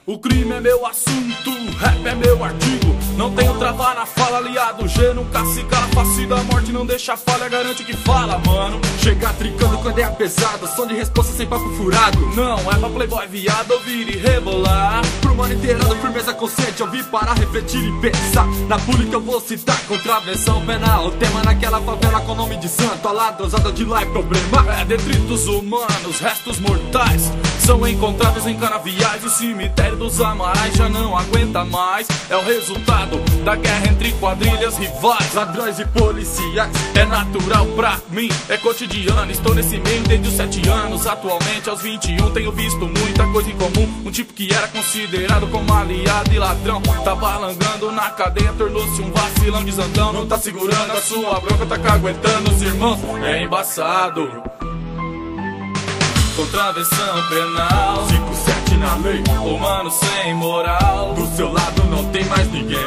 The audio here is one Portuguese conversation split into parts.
O crime é meu assunto, rap é meu artigo. Não tenho travar na fala, aliado G nunca se cala. Face da morte não deixa falha, garante que fala, mano. Chegar trincando com ideia pesada, som de resposta sem papo furado. Não é pra playboy viado ouvir e rebolar. Pro mano inteirado, firmeza consciente, ouvir, parar, refletir e pensar. Na pública eu vou citar contravenção penal. O tema naquela favela com nome de santo. A ladrosada de lá é problema. É detritos humanos, restos mortais são encontrados em canaviais. O cemitério dos Amarais já não aguenta mais. É o resultado da guerra entre quadrilhas rivais, ladrões e policiais. É natural pra mim, é cotidiano. Estou nesse meio desde os 7 anos. Atualmente aos 21 tenho visto muita coisa em comum. Um tipo que era considerado como aliado e ladrão tá balangando na cadeia, tornou-se um vacilão de zandão. Não tá segurando a sua bronca, tá caguetando os irmãos. É embaçado. Contravenção penal, 5-7 na lei. Ô mano sem moral, do seu lado não tem mais ninguém.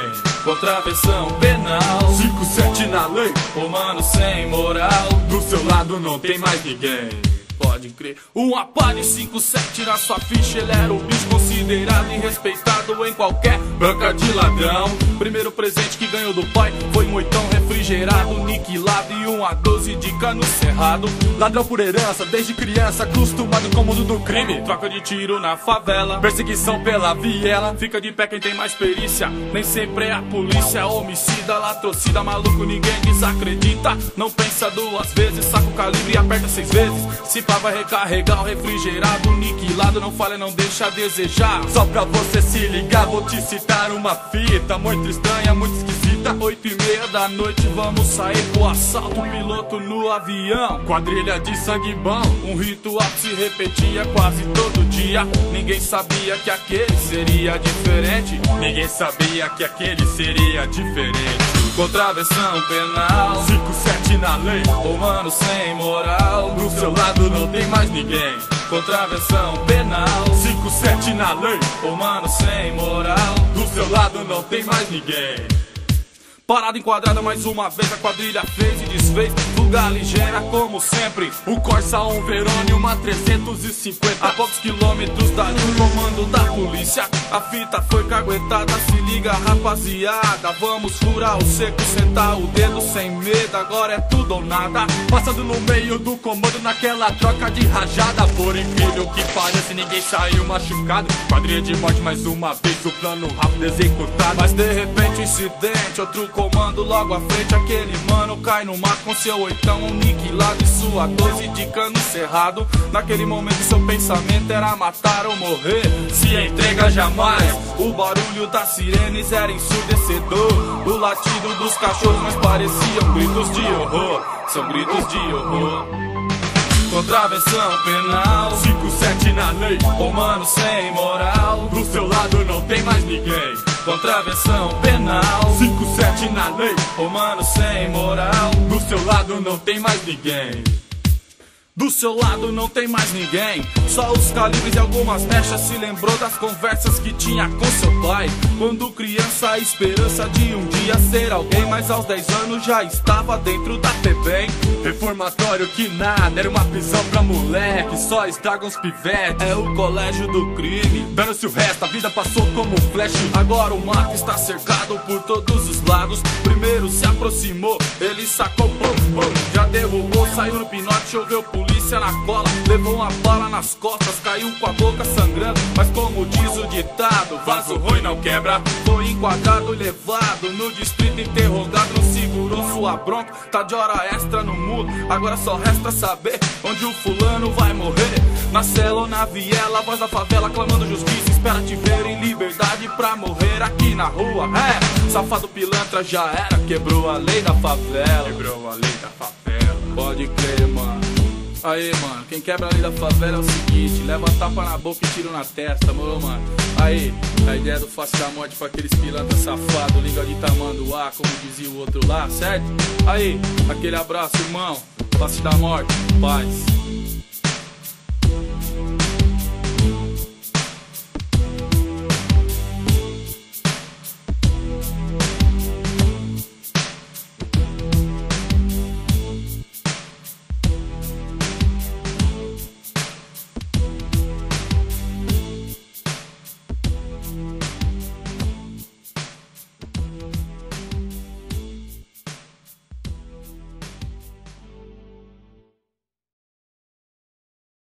Contravenção penal, 5-7 na lei. Ô mano sem moral, do seu lado não tem mais ninguém. Pode crer. Um APA de 5-7 na sua ficha. Ele era o bicho considerado e respeitado em qualquer banca de ladrão. Primeiro presente que ganhou do pai foi um 8 refrigerado, niquilado e um A12 de cano cerrado. Ladrão por herança, desde criança, acostumado com o mundo do crime. Troca de tiro na favela, perseguição pela viela. Fica de pé quem tem mais perícia, nem sempre é a polícia. Homicida, latrocida, maluco, ninguém desacredita. Não pensa duas vezes, saca o calibre e aperta 6 vezes. Se pá vai recarregar o refrigerado, niquilado, não falha, não deixa a desejar. Só pra você se ligar, vou te citar uma fita muito estranha, muito esquisita. 8:30 da noite, vamos sair pro assalto, piloto no avião. Quadrilha de sangue bom, um ritual que se repetia quase todo dia. Ninguém sabia que aquele seria diferente. Ninguém sabia que aquele seria diferente. Contravenção penal, 5-7 na lei. Ô mano sem moral, do seu lado não tem mais ninguém. Contravenção penal, 5-7 na lei. Ô mano sem moral, do seu lado não tem mais ninguém. Parada enquadrada mais uma vez, a quadrilha fez e desfez. Fuga ligeira como sempre, o Corsa, um Verone, uma 350. A poucos quilômetros dali o comando da polícia. A fita foi caguetada, se liga rapaziada. Vamos furar o seco, sentar o dedo sem medo. Agora é tudo ou nada. Passando no meio do comando naquela troca de rajada. Por incrível que pareça, ninguém saiu machucado. Quadrilha de morte mais uma vez, o plano rápido executado. Mas de repente incidente, outro comando logo à frente. Aquele mano cai no mar com seu 8 niquilado e sua 12 de cano cerrado. Naquele momento seu pensamento era matar ou morrer, se entrega jamais. O barulho das sirenes era ensurdecedor. O latido dos cachorros mas pareciam gritos de horror. São gritos de horror. Contravenção penal, 5-7 na lei. Ô mano sem moral, do seu lado não tem mais ninguém. Contravenção penal, 5-7 na lei. Ô mano sem moral, do seu lado não tem mais ninguém. Do seu lado não tem mais ninguém. Só os calibres e algumas mechas. Se lembrou das conversas que tinha com seu pai quando criança, a esperança de um dia ser alguém. Mas aos 10 anos já estava dentro da FEBEM. Reformatório que nada, era uma prisão pra moleque. Só estragam os pivetes. É o colégio do crime, dando-se o resto, a vida passou como um flash. Agora o mato está cercado por todos os lados. Primeiro se aproximou, ele sacou, já derrubou, saiu no pinote, choveu polícia na cola. Levou uma bala nas costas, caiu com a boca sangrando. Mas como diz o ditado, vaso ruim não quebra. Foi enquadrado e levado no distrito, interrogado. Não segurou sua bronca, tá de hora extra no mundo. Agora só resta saber onde o fulano vai morrer. Na cela ou na viela, a voz da favela clamando justiça. Espera te ver em liberdade pra morrer aqui na rua. É, safado pilantra já era, quebrou a lei da favela. Quebrou a lei da favela. Pode crer, mano. Aí, mano, quem quebra a lei da favela é o seguinte: leva tapa na boca e tiro na testa, moro, mano? Aí, a ideia do face da morte pra aqueles pilantras safados, língua de tamanduá, como dizia o outro lá, certo? Aí, aquele abraço, irmão, face da morte, paz.